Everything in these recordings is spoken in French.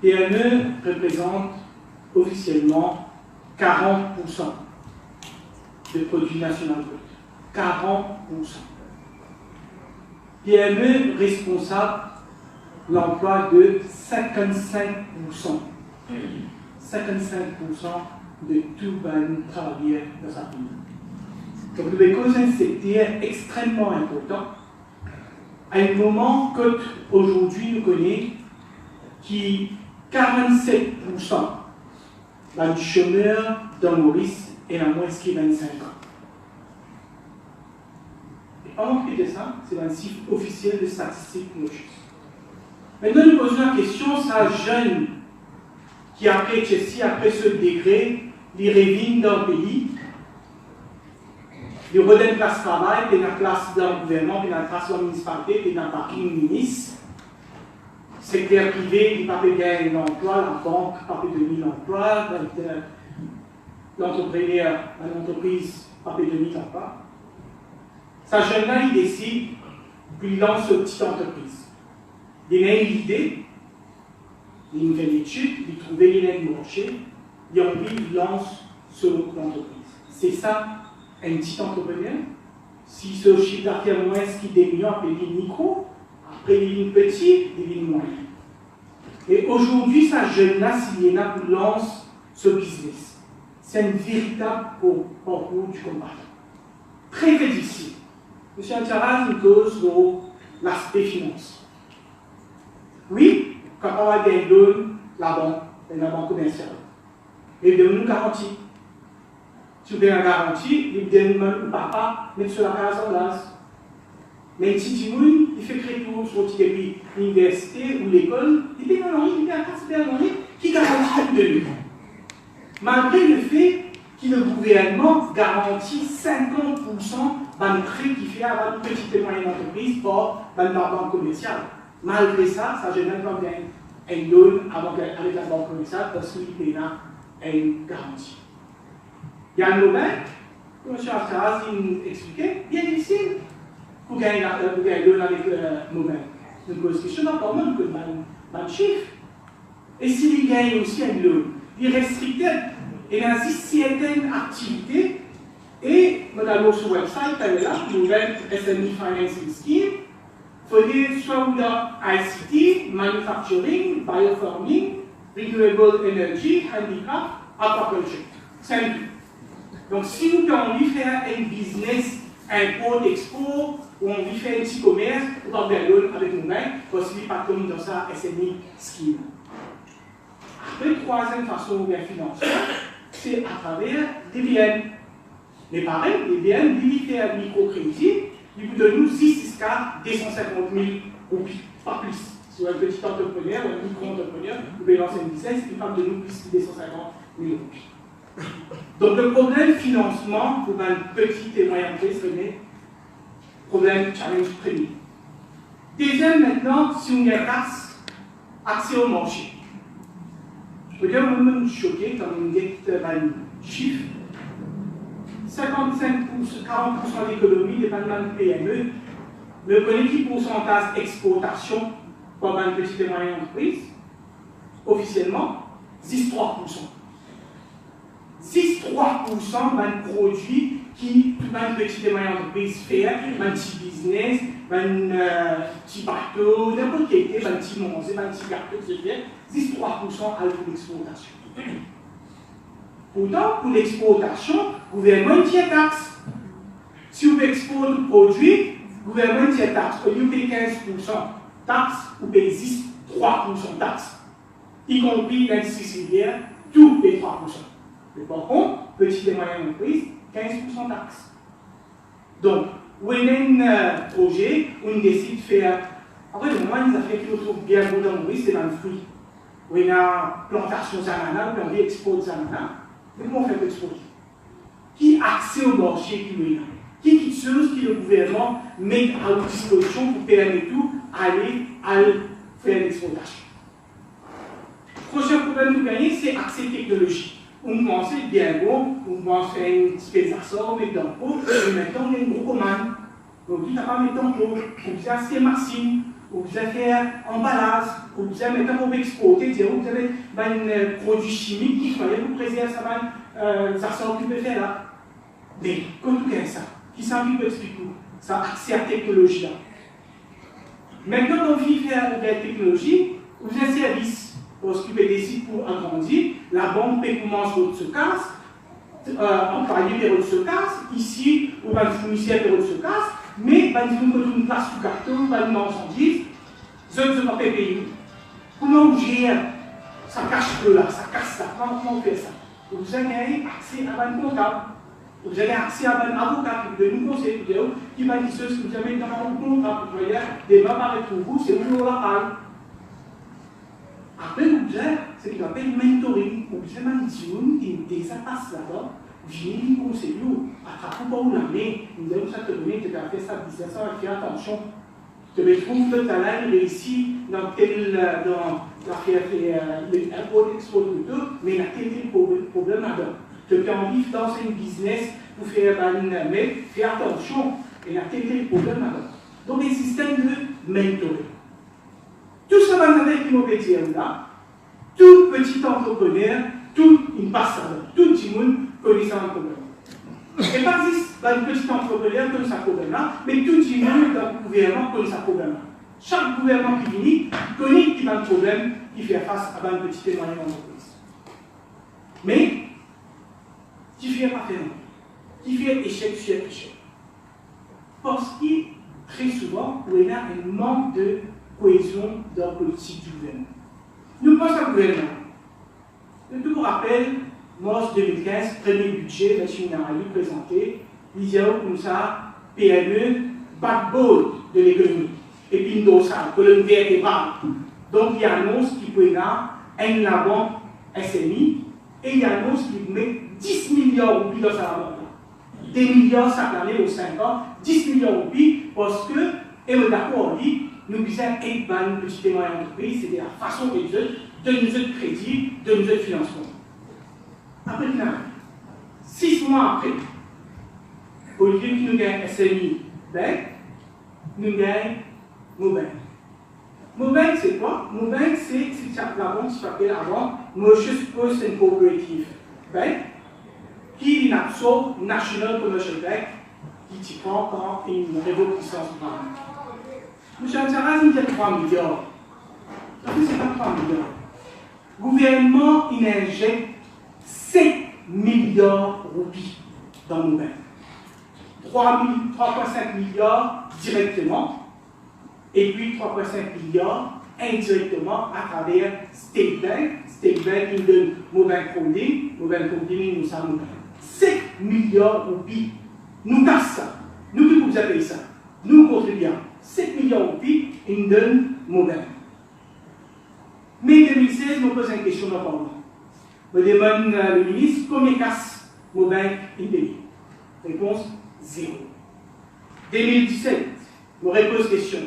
PME représente officiellement 40% du produit national brut. 40%. PME responsable de l'emploi de 55%. 55% de tous les travailleurs dans sa pays. Donc, nous avons un secteur extrêmement important, à un moment qu'aujourd'hui nous connaissons qui 47% du chômeur dans Maurice est à moins de 25 ans. Et en plus de ça, c'est un chiffre officiel de statistiques Maurice. Maintenant, nous posons la question, ça jeune qui après Chelsea, après ce degré, il revient dans le pays, il redonne place de travail, il y a une place dans le gouvernement, il y a une place dans la municipalité, il y a un parking ministre. Secteur privé, il n'a pas gagné l'emploi, la banque n'a pas donné l'emploi, l'entrepreneur, l'entreprise n'a pas donné l'emploi. Sa jeune-là, il décide, puis il lance une petite entreprise. Il a une idée, il fait une étude, il trouve une marché, il a envie, il lance sur l'entreprise. C'est ça, un petit entrepreneur. Si ce chiffre d'affaires moins qui démie, appelé micro, après il est petit, il est moyen. Et aujourd'hui, sa jeune-là, s'il y en a qui lance ce business, c'est un véritable parcours du combattant. Très difficile. M. Antiaraz nous cause l'aspect finance. Oui, quand on a des loans, la banque commerciale. Et de nous garantie. Si vous avez une garantie, il donne au papa, mettre sur la case en place. Mais si Timoun, il fait créer tout sur depuis l'université ou l'école, il dit non, il y a un cas qui garantit tout de lui. Malgré le fait que le gouvernement garantit 50% d'un prêt qui fait à une petite et moyenne entreprise pour la banque commerciale. Malgré ça, ça génère quand même un loan avec la banque commerciale parce qu'il y a une garantie. Il y a un moment, comme M. Astaraz expliquait, bien difficile pour gagner un loan avec le moment. Donc, c'est question d'appartement que de chiffre. Et s'il gagne aussi un loan, il est restricté. Il y a certaines activités, et nous allons sur le website, là, nouvelle SME Financing Scheme. Il faut dire soit ICT, manufacturing, biofarming, renewable energy, handicraft, aquaculture. C'est un but. Donc, si vous avez envie de faire un business import-export, ou envie de faire un petit commerce, vous pouvez faire l'autre avec nous-mêmes, possible pas comme dans sa SME Scheme. Après, troisième façon de financer, c'est à travers des BN. Mais pareil, les BN, ils font un microcrédit. Il vous donne 6 cas, 250 000 roupies, pas plus. Si vous êtes un petit entrepreneur ou un micro-entrepreneur, vous pouvez lancer une business, il va donner plus que 250 000 roupies. Donc le problème financement pour un petit et moyen entreprise, c'est le problème challenge premier. Deuxième maintenant, si on a accès au marché. Je peux dire, moi-même, je suis choqué quand on dit un chiffre. 40% de l'économie dépend de PME. Le connaît qui pourcentage exportation pour une petite et moyenne entreprise? Officiellement, 6,3%. 6,3% d'un produit qui une petite et moyenne entreprise fait, un petit business, un petit bateau, n'importe quel un petit manger, un petit gâteau, etc. 6,3% à l'exportation. Pourtant, pour l'exportation, le gouvernement tient taxe. Si vous exportez le produit, le gouvernement tient taxe. Au lieu de payer 15% taxe, vous payez 3% taxe. Y compris l'industrie civile, tout paye 3%. Mais par contre, petite et moyenne entreprise, 15% taxe. Donc, vous avez un projet où on décide de faire. Après, le moment, les affaires qui nous trouvent bien bon dans le pays, c'est dans le fruit. Vous avez une plantation d'ananas, vous avez exporter des ananas. Comment on fait l'exporter? Qui accès au marché qui est là? Qui est chose que le gouvernement met à votre disposition pour permettre tout aller faire l'exportation? Le prochain problème que nous gagnons, c'est accès technologique. On commence bien bon, on commence à faire une petite assort, on met dans le pot, et maintenant on a une grosse commande. Donc, il n'y a pas de temps pour vous acheter machine, pour vous faire emballage, pour vous mettre pour exporter, vous avez un produit chimique qui fallait vous préserver ça sort qui peut faire là. Mais, quand vous avez ça, qui s'en peut expliquer ça, c'est la technologie là. Maintenant, quand vous vivez faire la technologie, vous avez un service pour s'occuper des sites pour agrandir, la banque peut commencer au se casse, employé période se casse, ici, ou le fournisseur période se casse, mais quand on une place sous carton, une marchandise, je ne sais pas payer. Comment on gère ça cache là, ça casse ça, comment on fait ça? Vous avez accès à un comptable, vous avez accès à un avocat qui peut nous conseiller, qui va dire ce que vous avez dans un contrat, vous voyez, des barres pour vous, c'est vous la paille. Après, vous avez ce qu'on appelle mentoring. Vous avez un diplôme qui déjà passe là-bas, vient nous conseiller, attrape pas où la main, nous avons ça te donner, tu as fait ça, ça va faire attention. Tu me trouves que tu as là réussi dans l'import export de tout, mais il y a quel problème là-dedans. Tu as envie de lancer un business pour faire mais fais attention, il y a quel problème là-dedans. Donc, un système de mentoring. Tout ce que vous avez qui m'ont dire là, tout petit entrepreneur, tout une passe tout le monde connaît un problème. Et pas juste un petit entrepreneur connaît un problème là, mais tout le monde dans le gouvernement connaît un problème là. Chaque gouvernement qui vient connaît qu'il y a un problème qui fait face à une petite et moyenne entreprise. Mais, qui fait pas faire, qui fait échec sur échec. Parce que très souvent, il y a un manque de cohésion dans la politique du gouvernement. Nous pensons au gouvernement. Je vous rappelle, mars 2015, premier budget, M. Minarali présenté, il disait comme ça, PME, backbone de l'économie. Et puis, nous ça, colonne vertébrale. Donc, il y a une annonce qui peut un avant SMI, et il y a une annonce qui met 10 milliards de roupies dans sa banque. Des milliards chaque année aux 5 ans, 10 milliards de roupies, parce que, et on est d'accord, on dit, nous disons une petite et moyenne entreprise, c'est la façon de nous de crédit, de nous de financement. Après, 6 mois après, au lieu que nous gagnons SMI, nous gagnons Mobank. Mobank, c'est quoi? Mobank, c'est la banque qui s'appelle avant Mauritius Post and Cooperative Bank, qui est une National Commercial Bank, qui prend quand une révocation de banque. Monsieur Antaraz, il y a 3 milliards. En fait, ce n'est pas 3 milliards. Le gouvernement, il injecte 7 milliards de roupies dans nos banques. 3,5 milliards directement, et puis 3,5 milliards indirectement à travers State Bank. State Bank, il donne Mobank Holding. Mobank Holding, nous sommes 7 milliards de roupies. Nous cassons ça. Nous qui vous appelez ça. Nous contribuons. 7 milliards de roupies, il nous donne Mobank. Mais en 2016, je me pose une question dans le Parlement. Je demande le ministre combien casse Mobank in pays. Réponse 0. 2017, je repose question.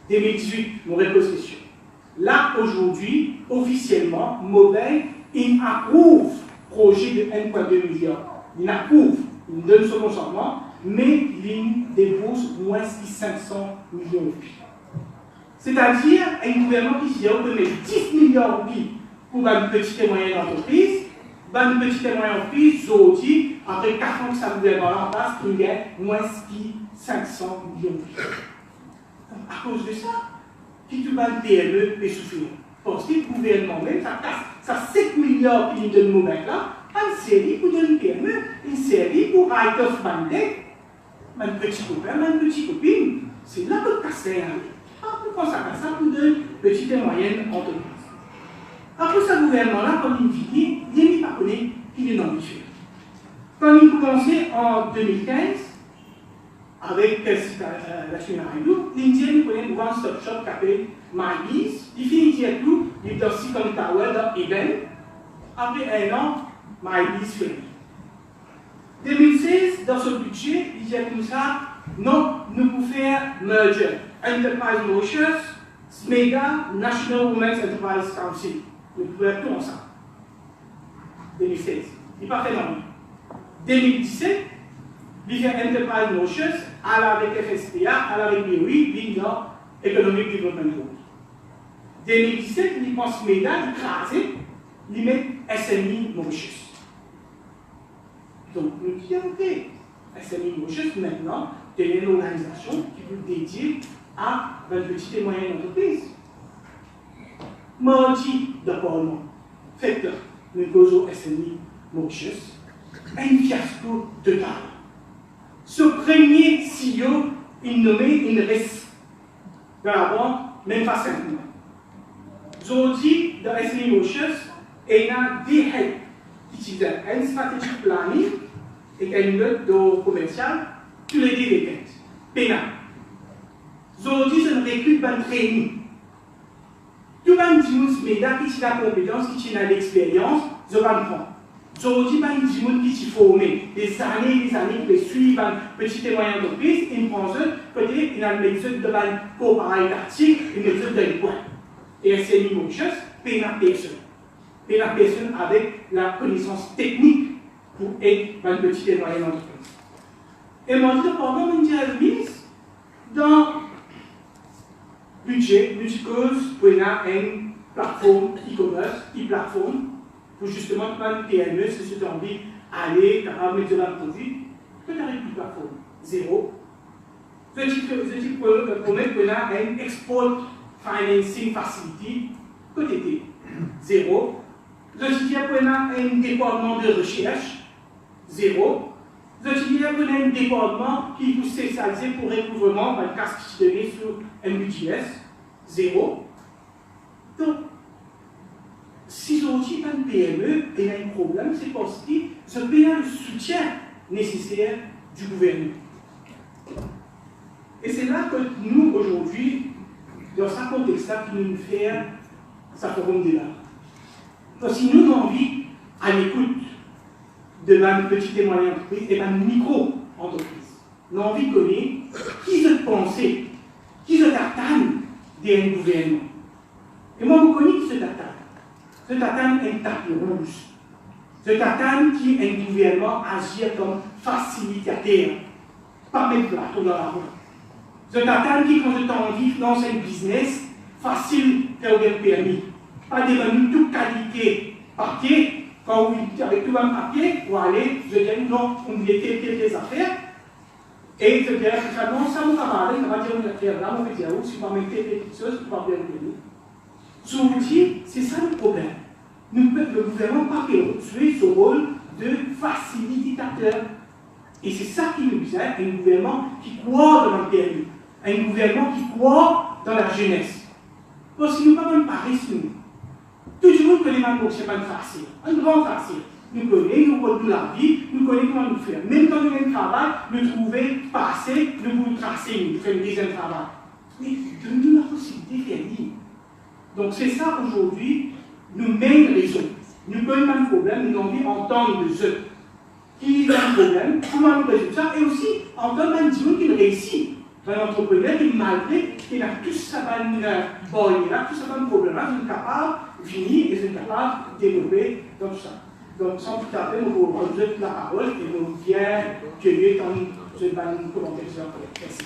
2018, je repose question. Là, aujourd'hui, officiellement, Mobank, il approuve le projet de 1,2 milliard. Il approuve, il donne son consentement, mais il débourse moins de 500 millions de roupies. C'est-à-dire un gouvernement qui dit qu'on met 10 milliards de roupies pour une petite et moyenne entreprise, une petite et moyenne entreprise, aujourd'hui, après 4 ans que ça gouvernement en place, il gagne moins de 500 millions de roupies. À cause de ça, qui tout le PME peut souffrir. Parce que le gouvernement même, ça casse, ça 7 milliards qui donne Mobank là, une série pour une PME, une série pour write off mandate, un petit copain, une petite copine. C'est là que le casse pourquoi ça casse ça pour de petites et moyennes entreprises. Après ce gouvernement-là, comme il dit, il n'a pas connu qu'il est ambitieux. Quand il a commencé en 2015, avec la Chine Raidou, l'Indien nous connaît un one-stop shop qui s'appelle MyBees. Il finit tout, il est dans Silicon Tower, dans Eben. Après 1 an, MyBees finit. 2016, dans ce budget, il dit comme ça, non, nous pouvons faire merger. Enterprise Mauritius, SMEGA, National Women's Enterprise Council. Nous pouvons faire tout ensemble. 2016. Il n'est pas fait non. 2017, il fait Enterprise Motions, à la avec FSPA, à la avec BOI, il dans Economic Development Group. 2017, il pense MEDA, il crase, il met SMI Motions. Donc, nous disons, ok, SMI Motions, maintenant, c'est une organisation qui peut dédier à les petites et moyennes entreprises. Mardi, d'abord, fait le gozo SMI Motions, un fiasco total. Ce premier CEO, il nommé une risque de la banque, même pas 5 mois. Aujourd'hui, dans SMI Motions, il y a des heads qui utilisent un stratégique planning et une note de commercial tous les 10 week-ends. Pénal. Aujourd'hui, je ne recrute pas de training. Tout le monde dit qui a la compétence, qui a l'expérience, je vais le prendre. Aujourd'hui, il y a des gens qui sont formés, des années, qui suivent une petite et moyenne entreprise, ils prennent ça, peut-être il y a une méthode de coopération tactique, une méthode de point. Et c'est une chose, pénal personne. Pénal personne avec la connaissance technique pour aider une petite et moyenne entreprise. Et moi, je pendant une mise dans le budget, multi-cause, pour une plateforme e-commerce, e-plateforme, pour justement une PME, si tu as envie d'aller, capable de mettre de la produit, peut-être avec une plateforme. Zéro. Je dis pour mettre une export financing facility, côté zéro. Je dis pour un département de recherche, zéro. Je dis pour un département qui est spécialisé pour le recouvrement d'un casque qui donné sur MUGS, zéro. Donc, si aujourd'hui pas une PME et a un problème, c'est parce que je paye le soutien nécessaire du gouvernement. Et c'est là que nous, aujourd'hui, dans ce contexte-là, qui nous fait ça forum de là. Parce que nous avons envie, à l'écoute de la petite et moyenne entreprise et de la micro-entreprise, nous avons envie de connaître qui se pensait, qui se t'attend d'un gouvernement. Et moi, je connais qui se t'attend. Ce t'attend un tapis rouge. Ce t'attend qui est un gouvernement agir comme facilitateur, pas mettre là, tout dans la roue. Ce t'attend qui, quand tu as envie de lancer un business, facile faire un permis. Pas devenu toute qualité papier, quand vous avec tout un papier, pour aller, je dis non, on dit quelques affaires, et je dis, non, ça me camarade, ça va dire une affaire là, on va dire, si on va mettre quelque chose, on va bien le permis. Je vous dis, c'est ça le problème. Le gouvernement n'a pas joué ce rôle de facilitateur. Et c'est ça qui nous dit, un gouvernement qui croit dans le PMU, un gouvernement qui croit dans la jeunesse. Parce que nous ne pouvons même pas rester. Tout le monde connaît maintenant que ce n'est pas facile, un grand facile. Nous connaissons, nous connaissons la vie, nous connaissons comment nous faire. Même quand nous avons un travail, nous trouvons passer, nous pouvons tracer, nous faisons un deuxième travail. Mais donnez-nous la possibilité de faire libre. Donc c'est ça aujourd'hui, nous mêmes les autres. Nous connaissons un problème, nous avons envie d'entendre les autres. Qui a un problème, comment nous résoudre ça, et aussi entendre un petit qui réussit. Un entrepreneur qui, malgré qu'il a tout ça, bon, il a tout ça, un problème, il est capable de venir et il est capable de développer dans tout ça. Donc sans tout à fait, nous vous redonnons la parole et nous bien cueillir dans ce commentaire. Merci.